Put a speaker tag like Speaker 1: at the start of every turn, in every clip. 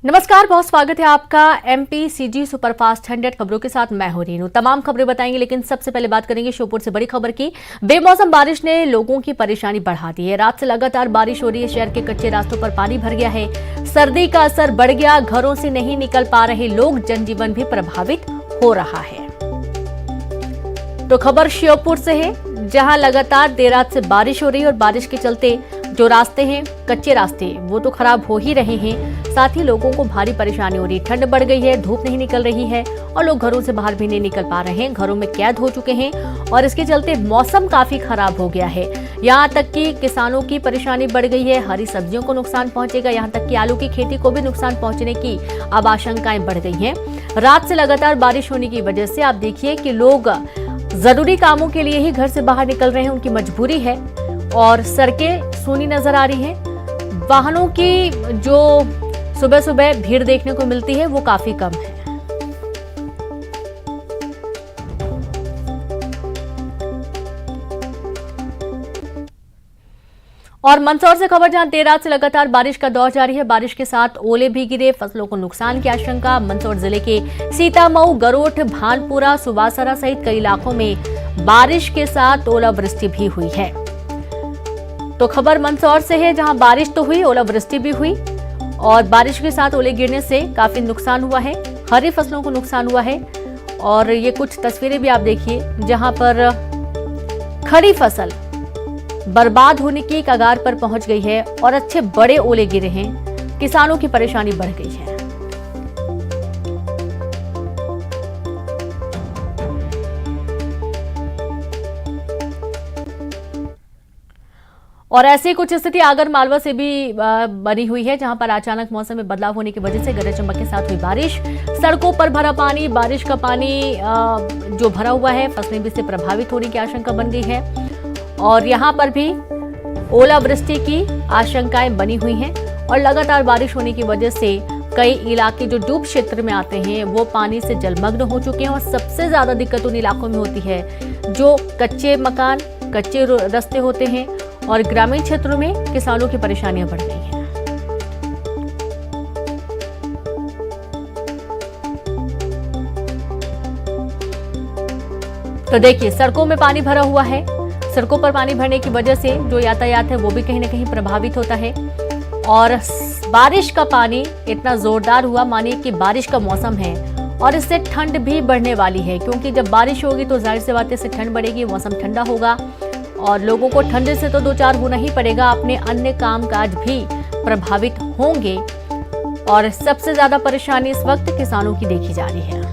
Speaker 1: नमस्कार, बहुत स्वागत है आपका एमपीसीजी सुपरफास्ट 100 खबरों के साथ। मैं हूं रीनू। तमाम खबरें बताएंगे, लेकिन सबसे पहले बात करेंगे श्योपुर से बड़ी खबर की। बेमौसम बारिश ने लोगों की परेशानी बढ़ा दी है। रात से लगातार बारिश हो रही है। शहर के कच्चे रास्तों पर पानी भर गया है। सर्दी का असर बढ़ गया। घरों से नहीं निकल पा रहे लोग, जनजीवन भी प्रभावित हो रहा है। तो खबर श्योपुर से है, जहां लगातार देर रात से बारिश हो रही है और बारिश के चलते जो रास्ते हैं, कच्चे रास्ते, वो तो खराब हो ही रहे हैं। साथ ही लोगों को भारी परेशानी हो रही है। ठंड बढ़ गई है, धूप नहीं निकल रही है और लोग घरों से बाहर भी नहीं निकल पा रहे हैं। घरों में कैद हो चुके हैं और इसके चलते मौसम काफी खराब हो गया है। यहाँ तक कि किसानों की परेशानी बढ़ गई है। हरी सब्जियों को नुकसान पहुंचेगा। यहाँ तक कि आलू की खेती को भी नुकसान पहुंचने की अब आशंकाएं बढ़ गई हैं। रात से लगातार बारिश होने की वजह से आप देखिए कि लोग जरूरी कामों के लिए ही घर से बाहर निकल रहे हैं। उनकी मजबूरी है और सड़कें सूनी नजर आ रही हैं। वाहनों की जो सुबह सुबह भीड़ देखने को मिलती है वो काफी कम है। और मंदसौर से खबर, जहां देर रात से लगातार बारिश का दौर जारी है। बारिश के साथ ओले भी गिरे, फसलों को नुकसान की आशंका। मंदसौर जिले के सीतामऊ, गरोठ, भानपुरा, सुवासरा सहित कई इलाकों में बारिश के साथ ओलावृष्टि भी हुई है। तो खबर मंदसौर से है, जहां बारिश तो हुई, ओलावृष्टि भी हुई और बारिश के साथ ओले गिरने से काफी नुकसान हुआ है। हरी फसलों को नुकसान हुआ है। और ये कुछ तस्वीरें भी आप देखिए, जहां पर खड़ी फसल बर्बाद होने की कगार पर पहुंच गई है और अच्छे बड़े ओले गिरे हैं। किसानों की परेशानी बढ़ गई है। और ऐसी कुछ स्थिति आगर मालवा से भी बनी हुई है, जहां पर अचानक मौसम में बदलाव होने की वजह से गरज चमक के साथ हुई बारिश। सड़कों पर भरा पानी, बारिश का पानी जो भरा हुआ है, फसलें भी इससे प्रभावित होने की आशंका बन गई है। और यहां पर भी ओलावृष्टि की आशंकाएं बनी हुई हैं और लगातार बारिश होने की वजह से कई इलाके जो डूब क्षेत्र में आते हैं वो पानी से जलमग्न हो चुके हैं। और सबसे ज्यादा दिक्कत उन इलाकों में होती है जो कच्चे मकान, कच्चे रास्ते होते हैं और ग्रामीण क्षेत्रों में किसानों की परेशानियां बढ़ गई हैं। तो देखिए, सड़कों में पानी भरा हुआ है। सड़कों पर पानी भरने की वजह से जो यातायात है वो भी कहीं ना कहीं प्रभावित होता है। और बारिश का पानी इतना जोरदार हुआ, मानिए कि बारिश का मौसम है और इससे ठंड भी बढ़ने वाली है, क्योंकि जब बारिश होगी तो जाहिर सी बात है इससे ठंड बढ़ेगी, मौसम ठंडा होगा और लोगों को ठंड से तो दो चार होना ही पड़ेगा। अपने अन्य कामकाज भी प्रभावित होंगे और सबसे ज्यादा परेशानी इस वक्त किसानों की देखी जा रही है।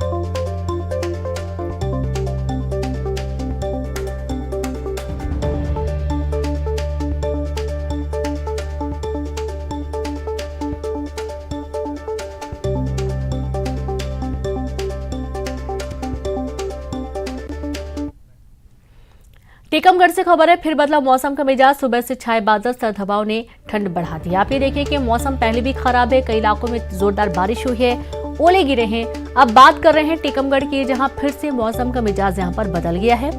Speaker 1: टीकमगढ़ से खबर है, फिर बदला मौसम का मिजाज। सुबह से छाए बादल, सर्द हवाओं ने ठंड बढ़ा दी। आप ये देखिए कि मौसम पहले भी खराब है, कई इलाकों में जोरदार बारिश हुई है, ओले गिरे हैं। अब बात कर रहे हैं टीकमगढ़ की, जहां फिर से मौसम का मिजाज यहां पर बदल गया है।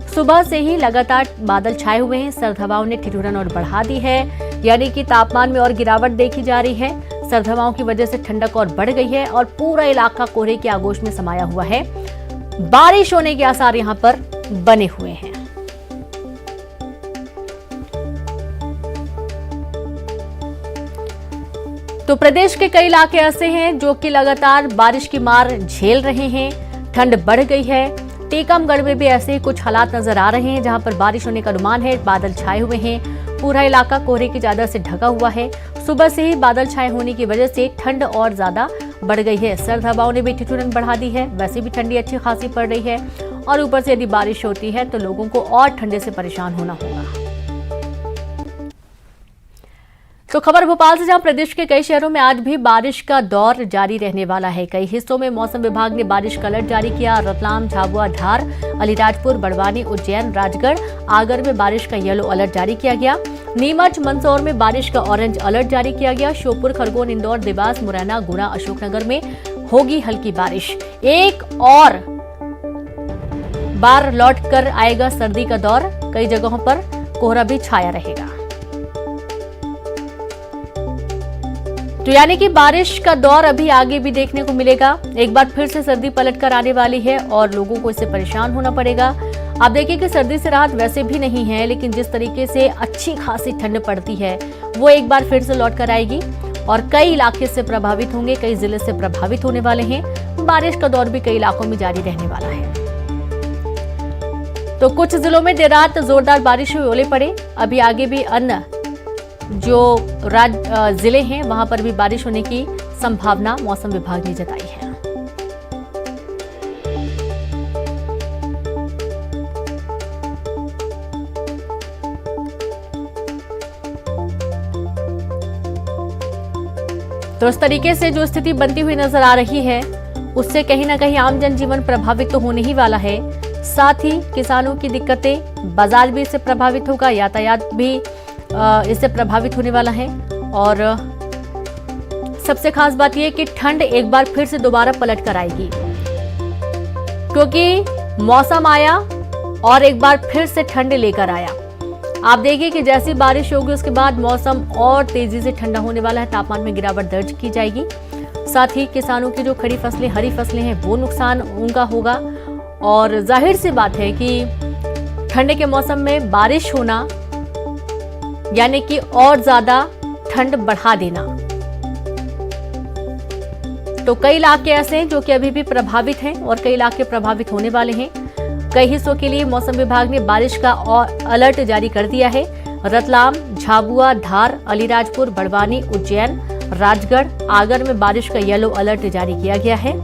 Speaker 1: सुबह से ही लगातार बादल छाए हुए हैं, सर्द हवाओं ने ठिठुरन और बढ़ा दी है, यानी कि तापमान में और गिरावट देखी जा रही है। सर्द हवाओं की वजह से ठंडक और बढ़ गई है और पूरा इलाका कोहरे की आगोश में समाया हुआ है। बारिश होने के आसार यहां पर बने हुए हैं। तो प्रदेश के कई इलाके ऐसे हैं जो कि लगातार बारिश की मार झेल रहे हैं। ठंड बढ़ गई है। टीकमगढ़ में भी ऐसे ही कुछ हालात नजर आ रहे हैं, जहां पर बारिश होने का अनुमान है। बादल छाए हुए हैं, पूरा इलाका कोहरे की चादर से ढका हुआ है। सुबह से ही बादल छाए होने की वजह से ठंड और ज्यादा बढ़ गई है। सर्द हवाओं ने भी ठिठुरन बढ़ा दी है। वैसे भी ठंडी अच्छी खासी पड़ रही है और ऊपर से यदि बारिश होती है तो लोगों को और ठंडे से परेशान होना होगा। तो खबर भोपाल से, जहां प्रदेश के कई शहरों में आज भी बारिश का दौर जारी रहने वाला है। कई हिस्सों में मौसम विभाग ने बारिश का अलर्ट जारी किया। रतलाम, झाबुआ, धार, अलीराजपुर, बड़वानी, उज्जैन, राजगढ़, आगर में बारिश का येलो अलर्ट जारी किया गया। नीमच, मंदसौर में बारिश का ऑरेंज अलर्ट जारी किया गया। श्योपुर, खरगोन, इंदौर, देवास, मुरैना, गुना, अशोकनगर में होगी हल्की बारिश। एक और बार लौट कर आएगा सर्दी का दौर। कई जगहों पर कोहरा भी छाया रहेगा। तो यानी कि बारिश का दौर अभी आगे भी देखने को मिलेगा। एक बार फिर से सर्दी पलट कर आने वाली है और लोगों को इससे परेशान होना पड़ेगा। आप देखिए कि सर्दी से राहत वैसे भी नहीं है, लेकिन जिस तरीके से अच्छी खासी ठंड पड़ती है वो एक बार फिर से लौट कर आएगी और कई इलाके से प्रभावित होंगे, कई जिले से प्रभावित होने वाले हैं। बारिश का दौर भी कई इलाकों में जारी रहने वाला है। तो कुछ जिलों में देर रात जोरदार बारिश हुई, ओले पड़े। अभी आगे भी अन्य जो जिले हैं वहां पर भी बारिश होने की संभावना मौसम विभाग ने जताई है। तो इस तरीके से जो स्थिति बनती हुई नजर आ रही है उससे कहीं ना कहीं आम जनजीवन प्रभावित तो होने ही वाला है। साथ ही किसानों की दिक्कतें, बाजार भी इससे प्रभावित होगा, यातायात भी इससे प्रभावित होने वाला है। और सबसे खास बात यह कि ठंड एक बार फिर से दोबारा पलट कर आएगी, क्योंकि मौसम आया और एक बार फिर से ठंड लेकर आया। आप देखिए कि जैसी बारिश होगी उसके बाद मौसम और तेजी से ठंडा होने वाला है, तापमान में गिरावट दर्ज की जाएगी। साथ ही किसानों की जो खड़ी फसलें, हरी फसलें हैं, वो नुकसान उनका होगा। और जाहिर सी बात है कि ठंड के मौसम में बारिश होना यानी कि और ज्यादा ठंड बढ़ा देना। तो कई इलाके ऐसे हैं जो कि अभी भी प्रभावित हैं और कई इलाके प्रभावित होने वाले हैं। कई हिस्सों के लिए मौसम विभाग ने बारिश का और अलर्ट जारी कर दिया है। रतलाम, झाबुआ, धार, अलीराजपुर, बड़वानी, उज्जैन, राजगढ़, आगर में बारिश का येलो अलर्ट जारी किया गया है।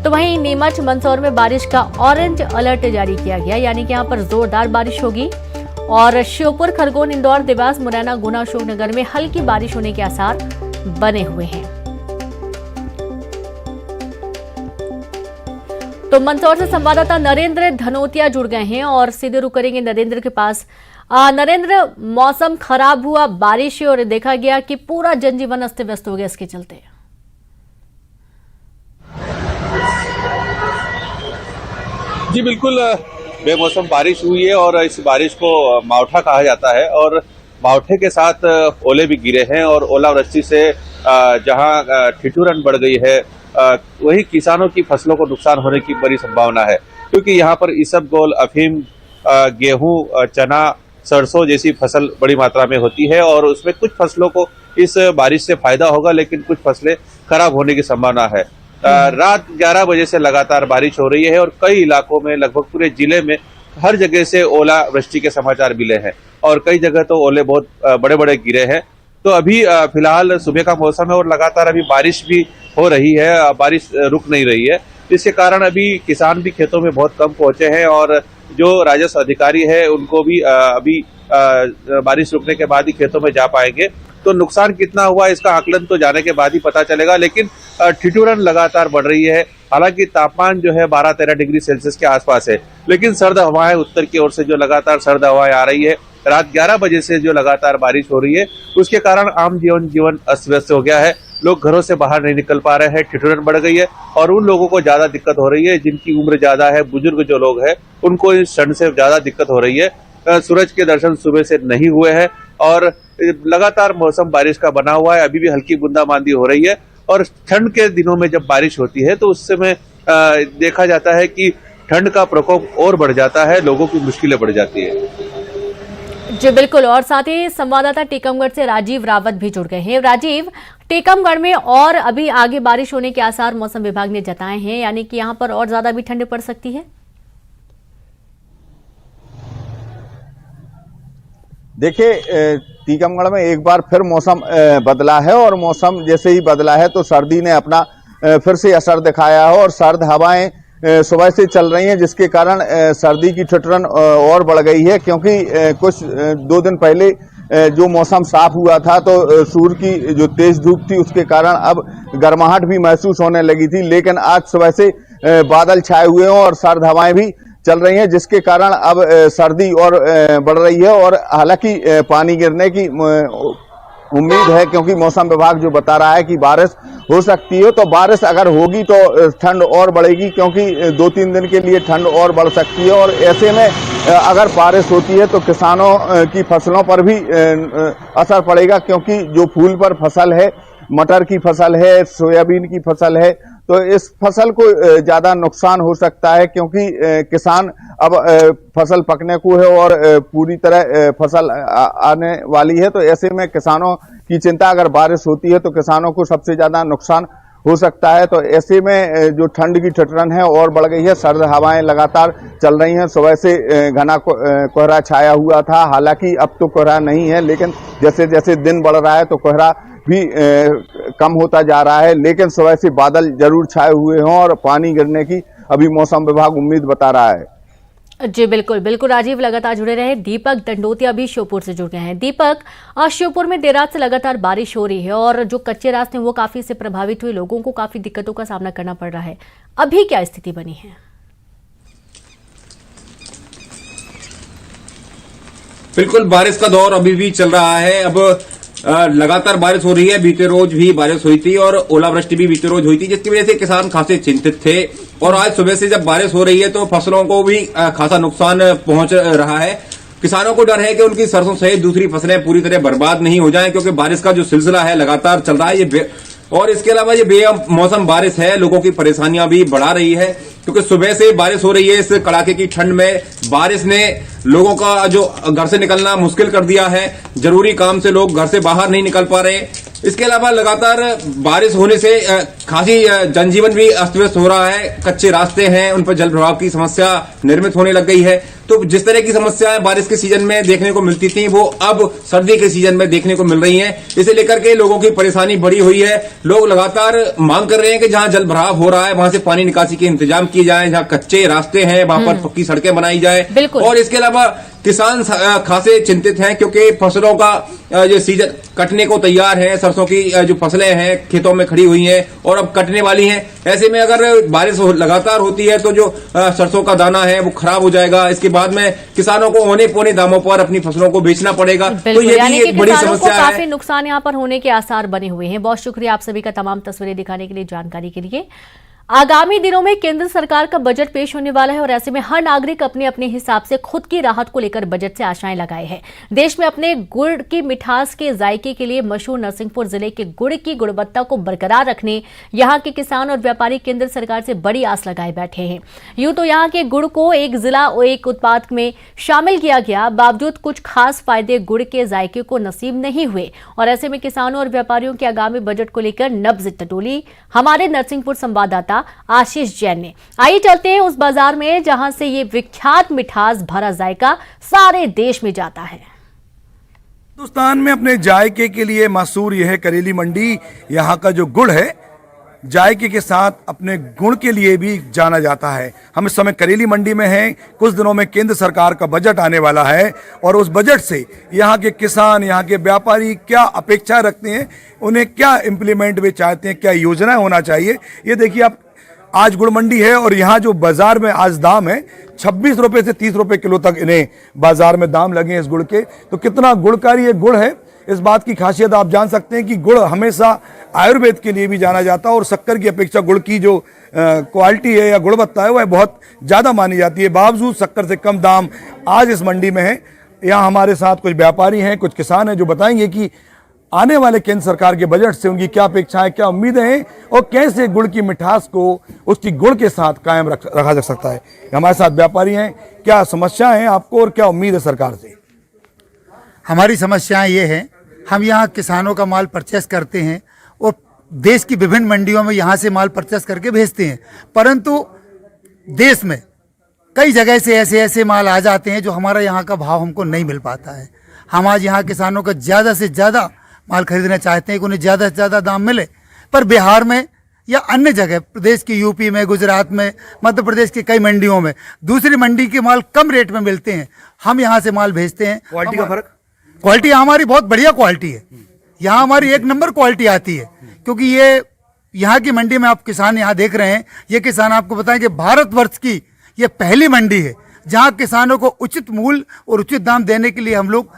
Speaker 1: तो वहीं नीमच, मंदसौर में बारिश का ऑरेंज अलर्ट जारी किया गया, यानी कि यहाँ पर जोरदार बारिश होगी। और श्योपुर, खरगोन, इंदौर, देवास, मुरैना, गुना, अशोकनगर में हल्की बारिश होने के आसार बने हुए हैं। तो मंदसौर से संवाददाता नरेंद्र धनोतिया जुड़ गए हैं और सीधे रुक करेंगे नरेंद्र के पास। नरेंद्र, मौसम खराब हुआ, बारिश और देखा गया कि पूरा जनजीवन अस्त व्यस्त हो गया इसके चलते।
Speaker 2: जी बिल्कुल, बेमौसम बारिश हुई है और इस बारिश को मावठा कहा जाता है और मावठे के साथ ओले भी गिरे हैं और ओलावृष्टि से जहां ठिठुरन बढ़ गई है वही किसानों की फसलों को नुकसान होने की बड़ी संभावना है, क्योंकि यहाँ पर इसबगोल, अफीम, गेहूं, चना, सरसों जैसी फसल बड़ी मात्रा में होती है और उसमें कुछ फसलों को इस बारिश से फायदा होगा, लेकिन कुछ फसलें खराब होने की संभावना है। रात 11 बजे से लगातार बारिश हो रही है और कई इलाकों में, लगभग पूरे जिले में हर जगह से ओलावृष्टि के समाचार मिले हैं और कई जगह तो ओले बहुत बड़े बड़े गिरे हैं। तो अभी फिलहाल सुबह का मौसम है और लगातार अभी बारिश भी हो रही है, बारिश रुक नहीं रही है। इसके कारण अभी किसान भी खेतों में बहुत कम पहुंचे हैं और जो राजस्व अधिकारी है उनको भी अभी बारिश रुकने के बाद ही खेतों में जा पाएंगे। तो नुकसान कितना हुआ इसका आकलन तो जाने के बाद ही पता चलेगा, लेकिन ठिठुरन लगातार बढ़ रही है। हालांकि तापमान जो है 12-13 डिग्री सेल्सियस के आसपास है, लेकिन सर्द हवाएं उत्तर की ओर से जो लगातार सर्द हवाएं आ रही है, रात 11 बजे से जो लगातार बारिश हो रही है उसके कारण आम जीवन अस्त व्यस्त हो गया है। लोग घरों से बाहर नहीं निकल पा रहे हैं, ठिठुरन बढ़ गई है और उन लोगों को ज्यादा दिक्कत हो रही है जिनकी उम्र ज्यादा है, बुजुर्ग जो लोग हैं उनको इस ठंड से ज्यादा दिक्कत हो रही है। सूरज के दर्शन सुबह से नहीं हुए हैं और लगातार मौसम बारिश का बना हुआ है। अभी भी हल्की बूंदाबांदी हो रही है और ठंड के दिनों में जब बारिश होती है तो उस समय देखा जाता है कि ठंड का प्रकोप और बढ़ जाता है, लोगों की मुश्किलें बढ़ जाती है।
Speaker 1: जी बिल्कुल, और साथ ही संवाददाता टीकमगढ़ से राजीव रावत भी जुड़ गए हैं। राजीव, टीकमगढ़ में और अभी आगे बारिश होने के आसार मौसम विभाग ने जताए हैं, यानी कि यहाँ पर और ज्यादा भी ठंड पड़ सकती है।
Speaker 3: देखिए, टीकमगढ़ में एक बार फिर मौसम बदला है और मौसम जैसे ही बदला है तो सर्दी ने अपना फिर से असर दिखाया है और सर्द हवाएं सुबह से चल रही हैं, जिसके कारण सर्दी की ठिठुरन और बढ़ गई है। क्योंकि कुछ 2 दिन पहले जो मौसम साफ हुआ था तो सूर्य की जो तेज धूप थी उसके कारण अब गर्माहट भी महसूस होने लगी थी, लेकिन आज सुबह से बादल छाए हुए हैं और सर्द हवाएं भी चल रही हैं, जिसके कारण अब सर्दी और बढ़ रही है। और हालांकि पानी गिरने की उम्मीद है, क्योंकि मौसम विभाग जो बता रहा है कि बारिश हो सकती है, तो बारिश अगर होगी तो ठंड और बढ़ेगी, क्योंकि 2-3 दिन के लिए ठंड और बढ़ सकती है। और ऐसे में अगर बारिश होती है तो किसानों की फसलों पर भी असर पड़ेगा, क्योंकि जो फूल पर फसल है मटर की फसल है, सोयाबीन की फसल है, तो इस फसल को ज्यादा नुकसान हो सकता है, क्योंकि किसान अब फसल पकने को है और पूरी तरह फसल आने वाली है। तो ऐसे में किसानों की चिंता, अगर बारिश होती है तो किसानों को सबसे ज्यादा नुकसान हो सकता है। तो ऐसे में जो ठंड की ठिठुरन है और बढ़ गई है, सर्द हवाएं लगातार चल रही हैं। सुबह से घना कोहरा छाया हुआ था, हालांकि अब तो कोहरा नहीं है, लेकिन जैसे जैसे दिन बढ़ रहा है तो कोहरा भी कम होता जा रहा है। लेकिन सुबह से बादल जरूर छाए हुए हों और पानी गिरने की अभी मौसम विभाग उम्मीद बता रहा है।
Speaker 1: जी बिल्कुल बिल्कुल राजीव, लगातार जुड़े रहे। दीपक दंडोतिया भी श्योपुर से जुड़ गए हैं। दीपक, आज श्योपुर में देर रात से लगातार बारिश हो रही है और जो कच्चे रास्ते हैं वो काफी से प्रभावित हुए, लोगों को काफी दिक्कतों का सामना करना पड़ रहा है। अभी क्या स्थिति बनी है?
Speaker 4: बिल्कुल, बारिश का दौर अभी भी चल रहा है। अब लगातार बारिश हो रही है। बीते रोज भी बारिश हुई थी और ओलावृष्टि भी बीते रोज हुई थी, जिसकी वजह से किसान खासे चिंतित थे। और आज सुबह से जब बारिश हो रही है तो फसलों को भी खासा नुकसान पहुंच रहा है। किसानों को डर है कि उनकी सरसों सहित दूसरी फसलें पूरी तरह बर्बाद नहीं हो जाएं, क्योंकि बारिश का जो सिलसिला है लगातार चल रहा है। और इसके अलावा ये बेमौसम बारिश है, लोगों की परेशानियां भी बढ़ा रही है, क्योंकि सुबह से बारिश हो रही है। इस कड़ाके की ठंड में बारिश ने लोगों का जो घर से निकलना मुश्किल कर दिया है। जरूरी काम से लोग घर से बाहर नहीं निकल पा रहे। इसके अलावा लगातार बारिश होने से खासी जनजीवन भी अस्त व्यस्त हो रहा है। कच्चे रास्ते हैं, उन पर जल प्रवाह की समस्या निर्मित होने लग गई है। तो जिस तरह की समस्याएं बारिश के सीजन में देखने को मिलती थी, वो अब सर्दी के सीजन में देखने को मिल रही हैं। इसे लेकर के लोगों की परेशानी बढ़ी हुई है। लोग लगातार मांग कर रहे हैं कि जहां जल भराव हो रहा है वहां से पानी निकासी के इंतजाम किए जाए, जहां कच्चे रास्ते हैं वहां पर पक्की सड़कें बनाई जाए। और इसके अलावा किसान खासे चिंतित हैं, क्योंकि फसलों का जो सीजन कटने को तैयार है। सरसों की जो फसलें हैं खेतों में खड़ी हुई हैं और अब कटने वाली हैं। ऐसे में अगर बारिश लगातार होती है तो जो सरसों का दाना है वो खराब हो जाएगा। इसके बाद में किसानों को औने पौने दामों पर अपनी फसलों को बेचना पड़ेगा। तो ये भी एक बड़ी समस्या है।
Speaker 1: काफी नुकसान यहाँ पर होने के आसार बने हुए हैं। बहुत शुक्रिया आप सभी का तमाम तस्वीरें दिखाने के लिए, जानकारी के लिए। आगामी दिनों में केंद्र सरकार का बजट पेश होने वाला है और ऐसे में हर नागरिक अपने अपने हिसाब से खुद की राहत को लेकर बजट से आशाएं लगाए हैं। देश में अपने गुड़ की मिठास के जायके के लिए मशहूर नरसिंहपुर जिले के गुड़ की गुणवत्ता को बरकरार रखने यहां के किसान और व्यापारी केंद्र सरकार से बड़ी आस लगाए बैठे हैं। यूं तो यहां के गुड़ को एक जिला और एक उत्पाद में शामिल किया गया, बावजूद कुछ खास फायदे गुड़ के जायके को नसीब नहीं हुए और ऐसे में किसानों और व्यापारियों के आगामी बजट को लेकर नब्ज टटोली हमारे नरसिंहपुर संवाददाता आशीष जैन ने। आइए चलते हैं उस बाजार में जहां से ये विख्यात मिठास भरा जायका सारे देश में जाता है।
Speaker 5: हिंदुस्तान में अपने जायके के लिए मशहूर यह है करेली मंडी। यहाँ का जो गुड़ है जायके के साथ अपने गुण के लिए भी जाना जाता है। हम इस समय करेली मंडी में हैं। कुछ दिनों में केंद्र सरकार का बजट आने वाला है और उस बजट से यहाँ के किसान, यहाँ के व्यापारी क्या अपेक्षा रखते हैं, उन्हें क्या इम्प्लीमेंट वे चाहते हैं, क्या योजनाएं होना चाहिए। ये देखिए, आप आज गुड़ मंडी है और यहाँ जो बाजार में आज दाम है 26 रुपए से 30 रुपए किलो तक इन्हें बाजार में दाम लगे हैं इस गुड़ के। तो कितना गुणकारी ये गुड़ है, इस बात की खासियत आप जान सकते हैं कि गुड़ हमेशा आयुर्वेद के लिए भी जाना जाता है और शक्कर की अपेक्षा गुड़ की जो क्वालिटी है या गुणवत्ता है वह बहुत ज़्यादा मानी जाती है। बावजूद शक्कर से कम दाम आज इस मंडी में है। यहाँ हमारे साथ कुछ व्यापारी हैं, कुछ किसान हैं जो बताएंगे कि आने वाले केंद्र सरकार के बजट से उनकी क्या अपेक्षाएं, क्या उम्मीदें हैं और कैसे गुड़ की मिठास को उसकी गुड़ के साथ कायम रखा जा सकता है। हमारे साथ व्यापारी हैं, क्या समस्याएं हैं आपको और क्या उम्मीद है सरकार से?
Speaker 6: हमारी समस्याएं ये हैं, हम यहाँ किसानों का माल परचेस करते हैं और देश की विभिन्न मंडियों में यहाँ से माल परचेस करके भेजते हैं, परंतु देश में कई जगह से ऐसे माल आ जाते हैं जो हमारा यहाँ का भाव हमको नहीं मिल पाता है। हम आज यहाँ किसानों का ज़्यादा से ज़्यादा माल खरीदना चाहते हैं कि उन्हें ज़्यादा से ज़्यादा दाम मिले, पर बिहार में या अन्य जगह प्रदेश की यूपी में, गुजरात में, मध्य प्रदेश की कई मंडियों में दूसरी मंडी के माल कम रेट में मिलते हैं। हम यहाँ से माल भेजते हैं।
Speaker 5: क्वालिटी का फर्क?
Speaker 6: क्वालिटी हमारी बहुत बढ़िया क्वालिटी है। यहाँ हमारी एक नंबर क्वालिटी आती है, क्योंकि ये यहाँ की मंडी में आप किसान यहाँ देख रहे हैं, ये किसान आपको बताएं कि भारतवर्ष की ये पहली मंडी है जहाँ किसानों को उचित मूल्य और उचित दाम देने के लिए हम लोग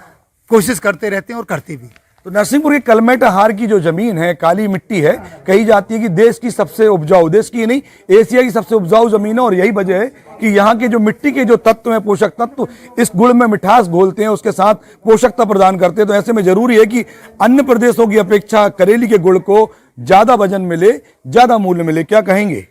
Speaker 6: कोशिश करते रहते हैं और करते भी।
Speaker 5: तो नरसिंहपुर के कलमेटाहार की जो जमीन है, काली मिट्टी है, कही जाती है कि देश की सबसे उपजाऊ, देश की नहीं एशिया की सबसे उपजाऊ जमीन है। और यही वजह है कि यहाँ के जो मिट्टी के जो तत्व हैं, पोषक तत्व, इस गुड़ में मिठास घोलते हैं, उसके साथ पोषकता प्रदान करते हैं। तो ऐसे में जरूरी है कि अन्य प्रदेशों की अपेक्षा करेली के गुड़ को ज्यादा वजन मिले, ज्यादा मूल्य मिले। क्या कहेंगे?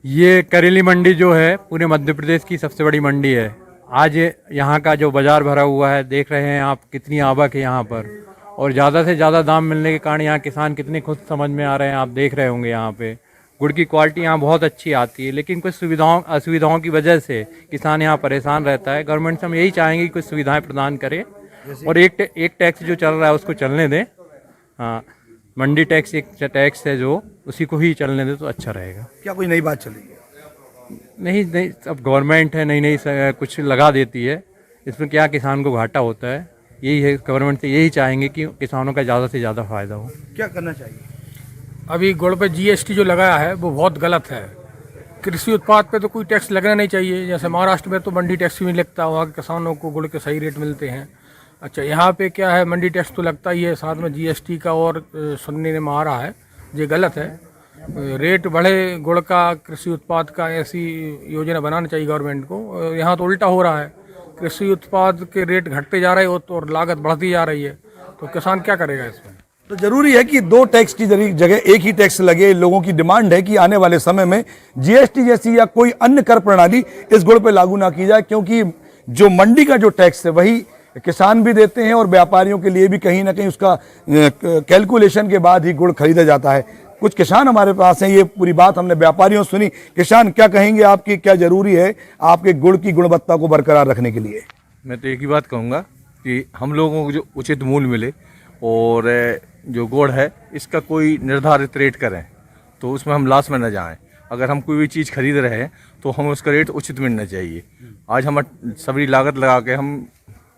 Speaker 7: ये करेली मंडी जो है पूरे मध्य प्रदेश की सबसे बड़ी मंडी है। आज यहाँ का जो बाजार भरा हुआ है, देख रहे हैं आप कितनी आवक है यहाँ पर, और ज़्यादा से ज़्यादा दाम मिलने के कारण यहाँ किसान कितने खुद समझ में आ रहे हैं, आप देख रहे होंगे। यहाँ पे गुड़ की क्वालिटी यहाँ बहुत अच्छी आती है, लेकिन कुछ असुविधाओं की वजह से किसान यहाँ परेशान रहता है। गवर्नमेंट से हम यही चाहेंगे कि कुछ सुविधाएँ प्रदान करें और एक टैक्स जो चल रहा है उसको चलने दें। हाँ, मंडी टैक्स एक टैक्स है जो, उसी को ही चलने दें तो अच्छा रहेगा।
Speaker 5: क्या कोई नई बात चलेगी?
Speaker 7: नहीं, अब गवर्नमेंट है, नई कुछ लगा देती है, इसमें क्या किसान को घाटा होता है। यही है, गवर्नमेंट से यही चाहेंगे कि किसानों का ज़्यादा से ज़्यादा फायदा हो।
Speaker 5: क्या करना चाहिए?
Speaker 8: अभी गुड़ पे जीएसटी जो लगाया है वो बहुत गलत है। कृषि उत्पाद पे तो कोई टैक्स लगना नहीं चाहिए। जैसे महाराष्ट्र में तो मंडी टैक्स भी नहीं लगता, वहाँ के किसानों को गुड़ के सही रेट मिलते हैं। अच्छा, यहाँ पे क्या है, मंडी टैक्स तो लगता ही है, साथ में जीएसटी का और सुनने में आ रहा है, ये गलत है। रेट बढ़े गुड़ का, कृषि उत्पाद का, ऐसी योजना बनानी चाहिए गवर्नमेंट को। यहाँ तो उल्टा हो रहा है, कृषि उत्पाद के रेट घटते जा रहे हो और लागत बढ़ती जा रही है, तो किसान क्या करेगा इसमें?
Speaker 5: तो जरूरी है कि दो टैक्स की जगह एक ही टैक्स लगे। लोगों की डिमांड है कि आने वाले समय में जीएसटी जैसी या कोई अन्य कर प्रणाली इस गुड़ पे लागू ना की जाए, क्योंकि जो मंडी का जो टैक्स है वही किसान भी देते हैं और व्यापारियों के लिए भी कहीं ना कहीं उसका कैलकुलेशन के बाद ही गुड़ खरीदा जाता है। कुछ किसान हमारे पास हैं, ये पूरी बात हमने व्यापारियों सुनी। किसान, क्या कहेंगे आपकी, क्या जरूरी है आपके गुड़ की गुणवत्ता को बरकरार रखने के लिए?
Speaker 9: मैं तो एक ही बात कहूँगा कि हम लोगों को जो उचित मूल्य मिले, और जो गुड़ है इसका कोई निर्धारित रेट करें तो उसमें हम लॉस में न जाएं। अगर हम कोई भी चीज़ खरीद रहे हैं तो हम उसका रेट उचित मिलना चाहिए। आज हम सभी लागत लगा के हम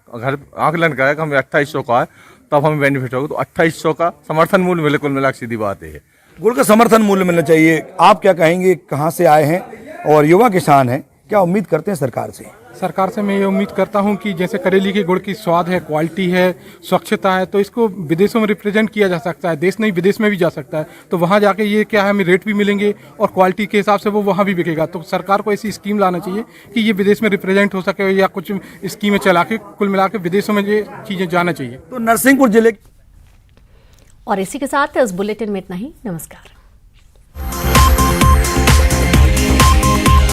Speaker 9: अगर आकलन करें कि हमें 2800 का है, तब हमें बेनिफिट होगा। तो 2800 का समर्थन मूल्य मिले, कुल मिला के सीधी बात है।
Speaker 5: गुड़ का समर्थन मूल्य मिलना चाहिए। आप क्या कहेंगे? कहाँ से आए हैं और युवा किसान हैं, क्या उम्मीद करते हैं सरकार से?
Speaker 10: सरकार से मैं ये उम्मीद करता हूँ कि जैसे करेली के गुड़ की स्वाद है, क्वालिटी है, स्वच्छता है, तो इसको विदेशों में रिप्रेजेंट किया जा सकता है। देश नहीं, विदेश में भी जा सकता है। तो वहाँ जाके ये क्या है, हमें रेट भी मिलेंगे और क्वालिटी के हिसाब से वो वहाँ भी बिकेगा। तो सरकार को ऐसी स्कीम लाना चाहिए कि ये विदेश में रिप्रेजेंट हो सके, या कुछ स्कीमें चला के कुल मिला के विदेशों में ये चीज़ें जाना चाहिए।
Speaker 5: तो नरसिंहपुर जिले
Speaker 1: और इसी के साथ इस बुलेटिन में इतना ही। नमस्कार।